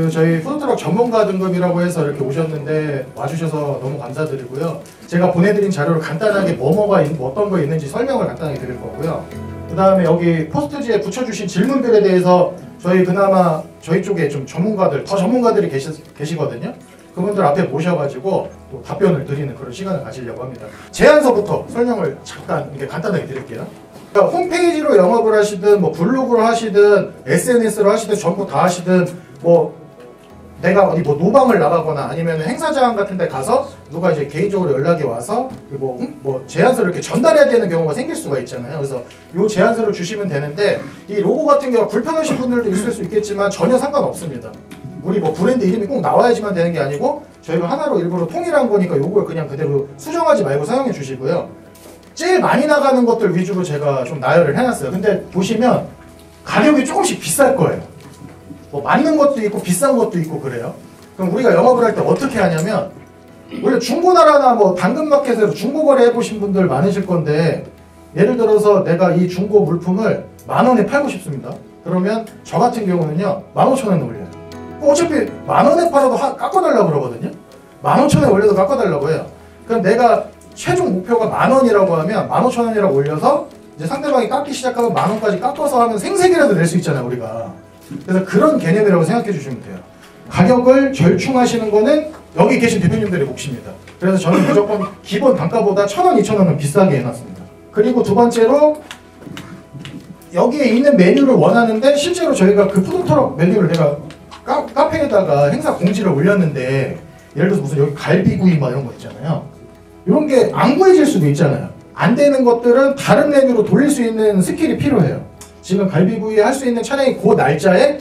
저희 푸드트럭 전문가 등급이라고 해서 이렇게 오셨는데 와주셔서 너무 감사드리고요. 제가 보내드린 자료를 간단하게 어떤 거 있는지 설명을 간단하게 드릴 거고요. 그 다음에 여기 포스트지에 붙여주신 질문들에 대해서 그나마 저희 쪽에 좀 더 전문가들이 계시거든요. 그분들 앞에 모셔가지고 또 답변을 드리는 그런 시간을 가지려고 합니다. 제안서부터 설명을 잠깐 이렇게 간단하게 드릴게요. 그러니까 홈페이지로 영업을 하시든 블로그를 하시든 SNS로 하시든 전부 다 하시든 내가 어디 노방을 나가거나 아니면 행사장 같은 데 가서 누가 이제 개인적으로 연락이 와서 제안서를 이렇게 전달해야 되는 경우가 생길 수가 있잖아요. 그래서 이 제안서를 주시면 되는데 이 로고 같은 경우 불편하신 분들도 있을 수 있겠지만 전혀 상관없습니다. 우리 브랜드 이름이 꼭 나와야지만 되는 게 아니고 저희가 하나로 일부러 통일한 거니까 요걸 그냥 그대로 수정하지 말고 사용해 주시고요. 제일 많이 나가는 것들 위주로 제가 좀 나열을 해놨어요. 근데 보시면 가격이 조금씩 비쌀 거예요. 맞는 것도 있고 비싼 것도 있고 그래요. 그럼 우리가 영업을 할 때 어떻게 하냐면 원래 중고나라나 당근마켓에서 중고거래 해보신 분들 많으실 건데 예를 들어서 내가 이 중고 물품을 10,000원에 팔고 싶습니다. 그러면 저 같은 경우는요 15,000원에 올려요. 어차피 10,000원에 팔아도 깎아달라고 그러거든요. 15,000원에 올려도 깎아달라고 해요. 그럼 내가 최종 목표가 10,000원이라고 하면 15,000원이라고 올려서 이제 상대방이 깎기 시작하면 10,000원까지 깎아서 하면 생색이라도 낼 수 있잖아요 우리가. 그래서 그런 개념이라고 생각해 주시면 돼요. 가격을 절충하시는 거는 여기 계신 대표님들의 몫입니다. 그래서 저는 무조건 기본 단가보다 1,000원, 2,000원은 비싸게 해놨습니다. 그리고 두 번째로 여기에 있는 메뉴를 원하는데 실제로 저희가 그 푸드트럭 메뉴를 내가 카페에다가 행사 공지를 올렸는데 예를 들어서 무슨 여기 갈비구이 이런 거 있잖아요. 이런 게 안 구해질 수도 있잖아요. 안 되는 것들은 다른 메뉴로 돌릴 수 있는 스킬이 필요해요. 지금 갈비구이 할 수 있는 차량이 그 날짜에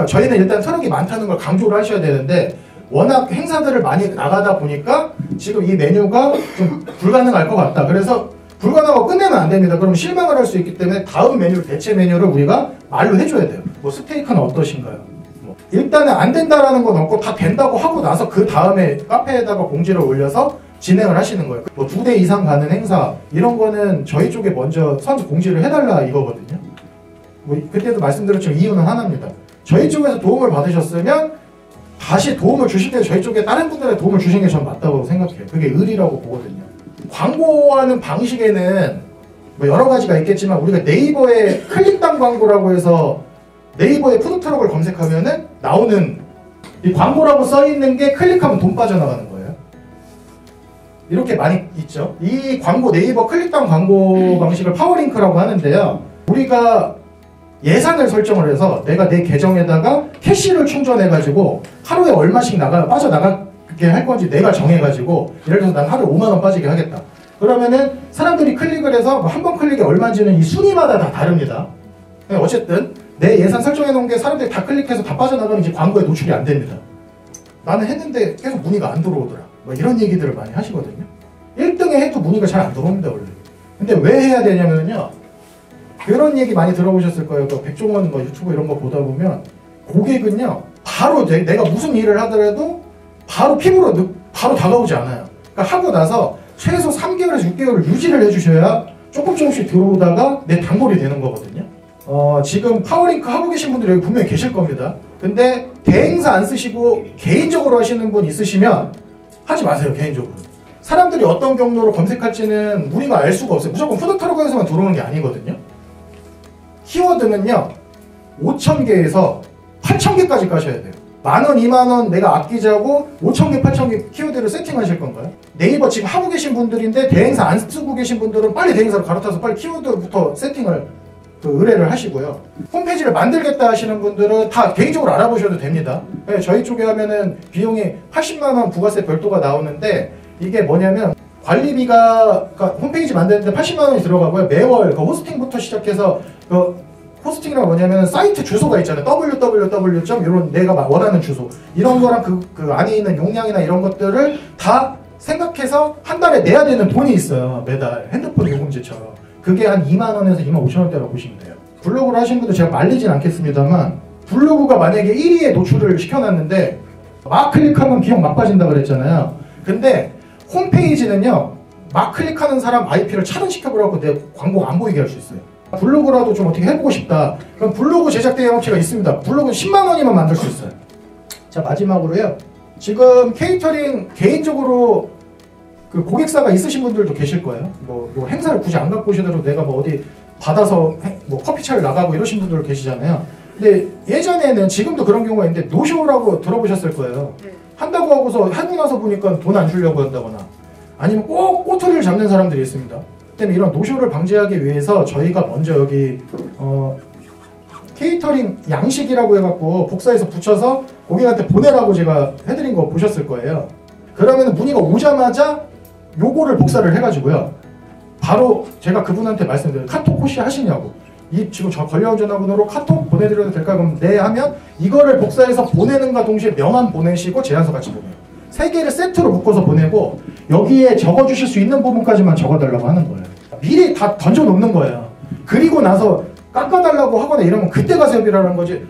저희는 일단 트럭이 많다는 걸 강조를 하셔야 되는데 워낙 행사들을 많이 나가다 보니까 지금 이 메뉴가 좀 불가능할 것 같다. 그래서 불가능하고 끝내면 안 됩니다. 그럼 실망을 할 수 있기 때문에 다음 메뉴를 대체 메뉴를 우리가 말로 해줘야 돼요. 스테이크는 어떠신가요? 일단은 안 된다라는 건 없고 다 된다고 하고 나서 그 다음에 카페에다가 공지를 올려서 진행을 하시는 거예요. 2대 이상 가는 행사 이런 거는 저희 쪽에 먼저 선수 공지를 해달라 이거거든요. 그때도 말씀드렸지만 이유는 하나입니다. 저희 쪽에서 도움을 받으셨으면 다시 도움을 주실 때 저희 쪽에 다른 분들의 도움을 주시는 게 전 맞다고 생각해요. 그게 의리라고 보거든요. 광고하는 방식에는 여러 가지가 있겠지만 우리가 네이버에 클릭당 광고라고 해서 네이버에 푸드트럭을 검색하면은 나오는 이 광고라고 써있는 게 클릭하면 돈 빠져나가는 거예요. 이렇게 많이 있죠. 이 광고 네이버 클릭당 광고 방식을 파워링크라고 하는데요. 우리가 예산을 설정을 해서 내가 내 계정에다가 캐시를 충전해가지고 하루에 얼마씩 빠져나가게 할 건지 내가 정해가지고 예를 들어서 난 하루에 5만원 빠지게 하겠다. 그러면은 사람들이 클릭을 해서 한 번 클릭에 얼마인지는 이 순위마다 다 다릅니다. 어쨌든 내 예산 설정해 놓은 게 사람들이 다 클릭해서 다 빠져나가면 이제 광고에 노출이 안 됩니다. 나는 했는데 계속 문의가 안 들어오더라. 이런 얘기들을 많이 하시거든요. 1등에 해도 문의가 잘 안 들어옵니다 원래. 근데 왜 해야 되냐면요. 그런 얘기 많이 들어보셨을 거예요. 백종원 유튜브 이런 거 보다 보면 고객은요 바로 내가 무슨 일을 하더라도 바로 피부로 바로 다가오지 않아요. 그러니까 하고 나서 최소 3개월에서 6개월을 유지를 해주셔야 조금씩 들어오다가 내 단골이 되는 거거든요. 지금 파워링크 하고 계신 분들이 여기 분명히 계실 겁니다. 근데 대행사 안 쓰시고 개인적으로 하시는 분 있으시면 하지 마세요. 개인적으로. 사람들이 어떤 경로로 검색할지는 우리가 알 수가 없어요. 무조건 푸드트럭에서만 들어오는 게 아니거든요. 키워드는요 5,000개에서 8,000개까지 까셔야 돼요. 10,000원, 20,000원 내가 아끼자고 5,000개, 8,000개 키워드를 세팅하실 건가요? 네이버 지금 하고 계신 분들인데 대행사 안 쓰고 계신 분들은 빨리 대행사로 갈아타서 빨리 키워드부터 세팅을 의뢰를 하시고요. 홈페이지를 만들겠다 하시는 분들은 다 개인적으로 알아보셔도 됩니다. 저희 쪽에 하면은 비용이 80만원 부가세 별도가 나오는데 이게 뭐냐면 관리비가 홈페이지 만드는데 80만원이 들어가고요. 매월 호스팅부터 시작해서 호스팅이란 뭐냐면 사이트 주소가 있잖아요. www. 이런 내가 원하는 주소 이런 거랑 그 안에 있는 용량이나 이런 것들을 다 생각해서 한 달에 내야 되는 돈이 있어요. 매달 핸드폰 요금제처럼. 그게 한 2만원에서 25,000원대라고 보시면 돼요. 블로그를 하신 분들 제가 말리진 않겠습니다만 블로그가 만약에 1위에 노출을 시켜놨는데 막 클릭하면 비용 막 빠진다 그랬잖아요. 근데 홈페이지는요 막 클릭하는 사람 IP를 차단시켜버려서 내 광고가 안 보이게 할 수 있어요. 블로그라도 좀 어떻게 해보고 싶다. 그럼 블로그 제작 대행 업체가 있습니다. 블로그는 10만원이면 만들 수 있어요. 자, 마지막으로요. 지금 케이터링 개인적으로 그 고객사가 있으신 분들도 계실 거예요. 뭐 행사를 굳이 안 갖고 오시더라도 내가 뭐 어디 받아서 뭐 커피차를 나가고 이러신 분들 계시잖아요. 근데 예전에는, 지금도 그런 경우가 있는데 노쇼라고 들어보셨을 거예요. 한다고 하고서 하고 나서 보니까 돈 안 주려고 한다거나 아니면 꼭 꼬투리를 잡는 사람들이 있습니다. 때문에 이런 노쇼를 방지하기 위해서 저희가 먼저 여기 케이터링 양식이라고 해갖고 복사해서 붙여서 고객한테 보내라고 제가 해드린 거 보셨을 거예요. 그러면 문의가 오자마자 요거를 복사를 해가지고요, 바로 제가 그분한테 말씀드려요. 카톡 혹시 하시냐고. 이 지금 저 걸려온 전화번호로 카톡 보내드려도 될까요? 그럼 네 하면 이거를 복사해서 보내는가 동시에 명함 보내시고 제안서 같이 보내요. 세 개를 세트로 묶어서 보내고 여기에 적어주실 수 있는 부분까지만 적어달라고 하는 거예요. 미리 다 던져놓는 거예요. 그리고 나서 깎아달라고 하거나 이러면 그때 가서 협의라는 거지,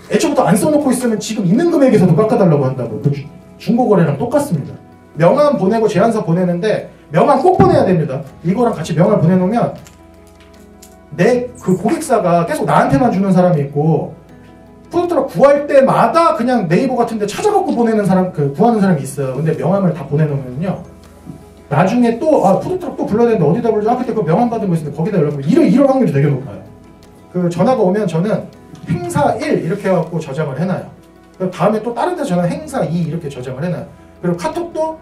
애초부터 안 써놓고 있으면 지금 있는 금액에서도 깎아달라고 한다고. 그 중고거래랑 똑같습니다. 명함 보내고 제안서 보내는데 명함 꼭 보내야 됩니다. 이거랑 같이 명함 보내놓으면 내 그 고객사가 계속 나한테만 주는 사람이 있고, 푸드트럭 구할 때마다 그냥 네이버 같은 데 찾아갖고 보내는 사람, 구하는 사람이 있어요. 근데 명함을 다 보내놓으면요, 나중에 또 푸드트럭 또 불러야 되는데 어디다 불러줘? 그때 그 명함 받은 거 있는데 거기다 연락하면 이럴 확률이 되게 높아요. 그 전화가 오면 저는 행사 1 이렇게 해갖고 저장을 해놔요. 그리고 다음에 또 다른 데 전화 행사 2 이렇게 저장을 해놔요. 그리고 카톡도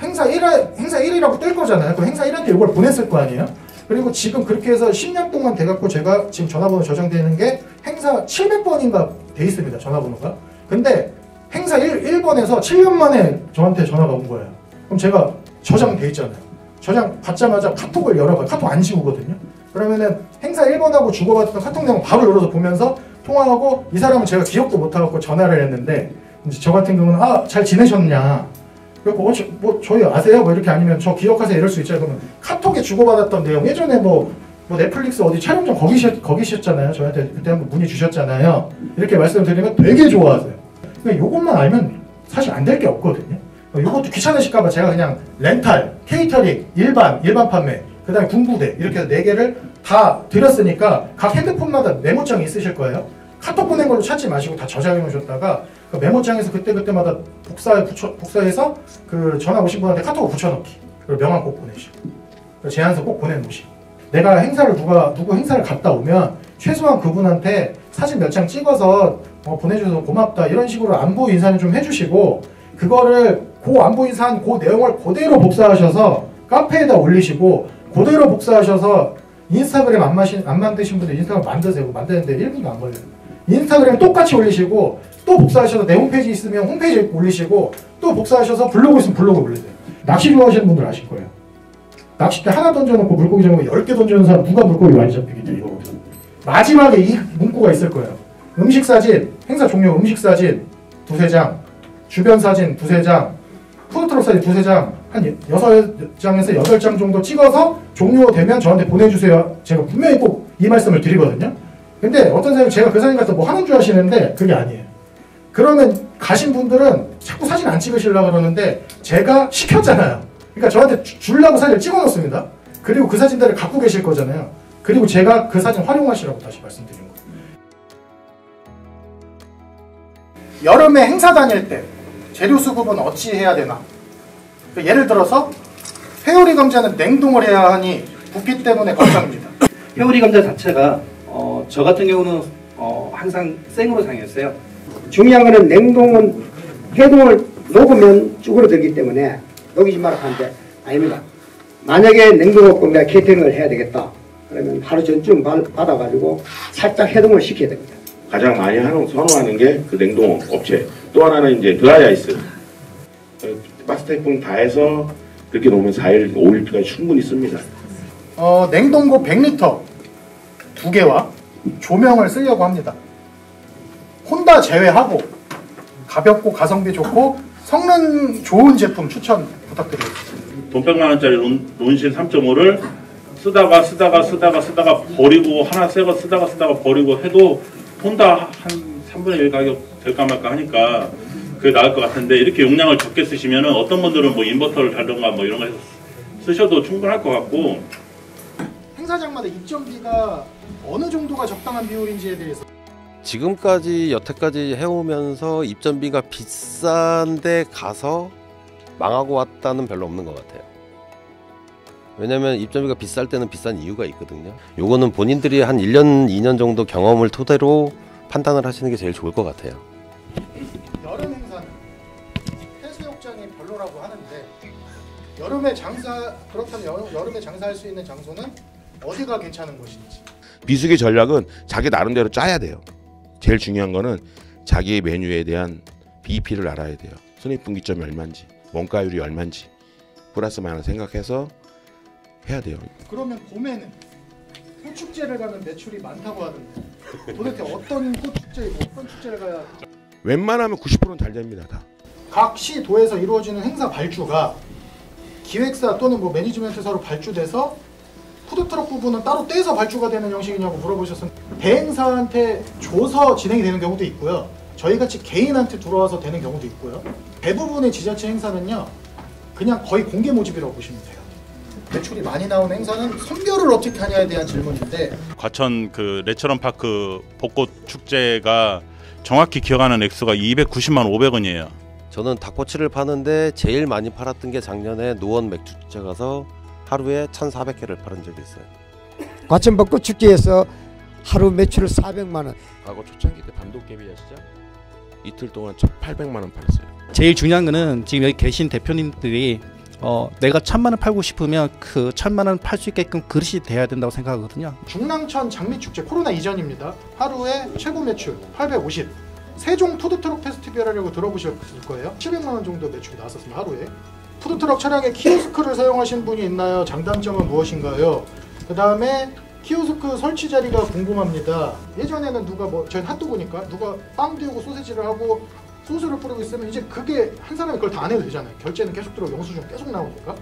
행사 1이라고 뜰 거잖아요. 그럼 행사 1한테 이걸 보냈을 거 아니에요? 그리고 지금 그렇게 해서 10년 동안 돼갖고 제가 지금 전화번호 저장되는 게 행사 700번인가 돼 있습니다. 전화번호가. 근데 행사 1번에서 7년 만에 저한테 전화가 온 거예요. 그럼 제가 저장돼 있잖아요. 저장 받자마자 카톡을 열어봐요. 카톡 안 지우거든요. 그러면은 행사 1번하고 주고받았던 카톡 내용 바로 열어서 보면서 통화하고, 이 사람은 제가 기억도 못하고 전화를 했는데, 이제 저 같은 경우는 잘 지내셨냐, 그리고 저희 아세요? 뭐 이렇게, 아니면 저 기억하세요? 이럴 수 있잖아요. 그러면 카톡에 주고받았던 내용, 예전에 뭐 넷플릭스 어디 촬영장 거기셨잖아요. 저한테 그때 한번 문의 주셨잖아요. 이렇게 말씀드리면 되게 좋아하세요. 그러니까 요것만 알면 사실 안 될 게 없거든요. 요것도 귀찮으실까봐 제가 그냥 렌탈, 케이터링, 일반 판매, 그 다음에 군부대 이렇게 해서 4개를 다 드렸으니까 각 핸드폰마다 메모장이 있으실 거예요. 카톡 보낸 걸로 찾지 마시고 다 저장해 놓으셨다가 그 메모장에서 그때마다 복사해서 그 전화 오신 분한테 카톡을 붙여넣기, 그리고 명함 꼭 보내시고, 제안서 꼭 보내놓으시고, 내가 행사를 누구 행사를 갔다 오면 최소한 그분한테 사진 몇 장 찍어서 보내줘서 고맙다 이런 식으로 안부 인사는 좀 해주시고, 그거를 그 안부 인사한 그 내용을 그대로 복사하셔서 카페에다 올리시고, 그대로 복사하셔서 인스타그램 안 만드신 분들 인스타그램 만드세요. 만드는데 1분도 안 걸려요. 인스타그램 똑같이 올리시고, 또 복사하셔서 내 홈페이지 있으면 홈페이지 올리시고, 또 복사하셔서 블로그 있으면 블로그 올리세요. 낚시 좋아하시는 분들 아실 거예요. 낚싯대 하나 던져놓고 물고기 잡으면 10개 던져놓은 사람 누가 물고기 많이 잡히겠냐, 이거. 마지막에 이 문구가 있을 거예요. 음식 사진, 행사 종료 음식 사진 2-3장, 주변 사진 2-3장, 푸드트럭 사진 2-3장, 한 6장에서 8장 정도 찍어서 종료되면 저한테 보내주세요. 제가 분명히 꼭 이 말씀을 드리거든요. 근데 어떤 사람이 제가 그 사진 갖다 뭐 하는 줄 아시는데 그게 아니에요. 그러면 가신 분들은 자꾸 사진 안 찍으시려고 그러는데 제가 시켰잖아요. 그러니까 저한테 주려고 사진을 찍어놓습니다. 그리고 그 사진들을 갖고 계실 거잖아요. 그리고 제가 그 사진 활용하시라고 다시 말씀드린 거예요. 여름에 행사 다닐 때 재료 수급은 어찌 해야 되나? 예를 들어서 회오리 감자는 냉동을 해야 하니 부피 때문에 걱정입니다. 회오리 감자 자체가 저 같은 경우는 항상 생으로 사용했어요. 중요한 거는 냉동은 해동을 녹으면 쭈그러들기 때문에 녹이지 말라 하는데 아닙니다. 만약에 냉동 없고 내가 케이터링을 해야 되겠다 그러면 하루 전쯤 받아가지고 살짝 해동을 시켜야 됩니다. 가장 많이 선호하는 게 그 냉동 업체. 또 하나는 이제 드라이 아이스. 마스터액분 다 해서 그렇게 놓으면 4일, 5일까지 충분히 씁니다. 냉동고 100리터 2개와 조명을 쓰려고 합니다. 혼다 제외하고 가볍고 가성비 좋고 성능 좋은 제품 추천 부탁드리겠습니다. 돈 100만 원짜리 론신 3.5를 쓰다가 버리고, 하나 새 거 쓰다가 버리고 해도 혼다 한 3분의 1 가격 될까 말까 하니까 그게 나을 것 같은데, 이렇게 용량을 적게 쓰시면은 어떤 분들은 뭐 인버터를 달던가 뭐 이런 거 해서 쓰셔도 충분할 것 같고, 행사장마다 입점비가 어느 정도가 적당한 비율인지에 대해서 지금까지 여태까지 해오면서 입점비가 비싼데 가서 망하고 왔다는 별로 없는 것 같아요. 왜냐면 입점비가 비쌀 때는 비싼 이유가 있거든요. 요거는 본인들이 한 1년, 2년 정도 경험을 토대로 판단을 하시는 게 제일 좋을 것 같아요. 여름 행사는 해수욕장이 별로라고 하는데 여름에 그렇다면 여름에 장사할 수 있는 장소는 어디가 괜찮은 곳인지. 비수기 전략은 자기 나름대로 짜야 돼요. 제일 중요한 거는 자기의 메뉴에 대한 BEP를 알아야 돼요. 손익분기점이 얼마인지, 원가율이 얼마인지 플러스 마이너스 생각해서 해야 돼요. 그러면 봄에는 꽃축제를 가면 매출이 많다고 하는데 도대체 어떤 꽃축제, 어떤 축제를 가야? 웬만하면 90%는 잘 됩니다. 다. 각 시 도에서 이루어지는 행사 발주가 기획사 또는 뭐 매니지먼트사로 발주돼서 푸드트럭 부분은 따로 떼서 발주가 되는 형식이냐고 물어보셨는데 대행사한테 줘서 진행이 되는 경우도 있고요. 저희같이 개인한테 들어와서 되는 경우도 있고요. 대부분의 지자체 행사는요. 그냥 거의 공개 모집이라고 보시면 돼요. 매출이 많이 나오는 행사는 선별을 어떻게 하냐에 대한 질문인데 과천 그 레처럼 파크 벚꽃 축제가 정확히 기억하는 액수가 290만 500원이에요. 저는 닭꼬치를 파는데 제일 많이 팔았던 게 작년에 노원 맥주축제 가서 하루에 1,400개를 팔은 적이 있어요. 과천 벚꽃 축제에서 하루 매출 400만 원. 과거 초창기 때 밤도깨비 아시죠? 이틀 동안 800만 원 팔았어요. 제일 중요한 거는 지금 여기 계신 대표님들이 내가 1,000만 원 팔고 싶으면 그 1,000만 원 팔 수 있게끔 그릇이 돼야 된다고 생각하거든요. 중랑천 장미축제 코로나 이전입니다. 하루에 최고 매출 850. 세종 푸드트럭 페스티벌이라고 들어보셨을 거예요. 700만 원 정도 매출이 나왔었습니다. 하루에. 푸드트럭 차량에 키오스크를 사용하신 분이 있나요? 장단점은 무엇인가요? 그 다음에 키오스크 설치 자리가 궁금합니다. 예전에는 누가 저희 핫도그니까 누가 빵 띄우고 소세지를 하고 소스를 뿌리고 있으면 이제 그게 한 사람이 그걸 다 안 해도 되잖아요. 결제는 계속 들어오고 영수증 계속 나오니까.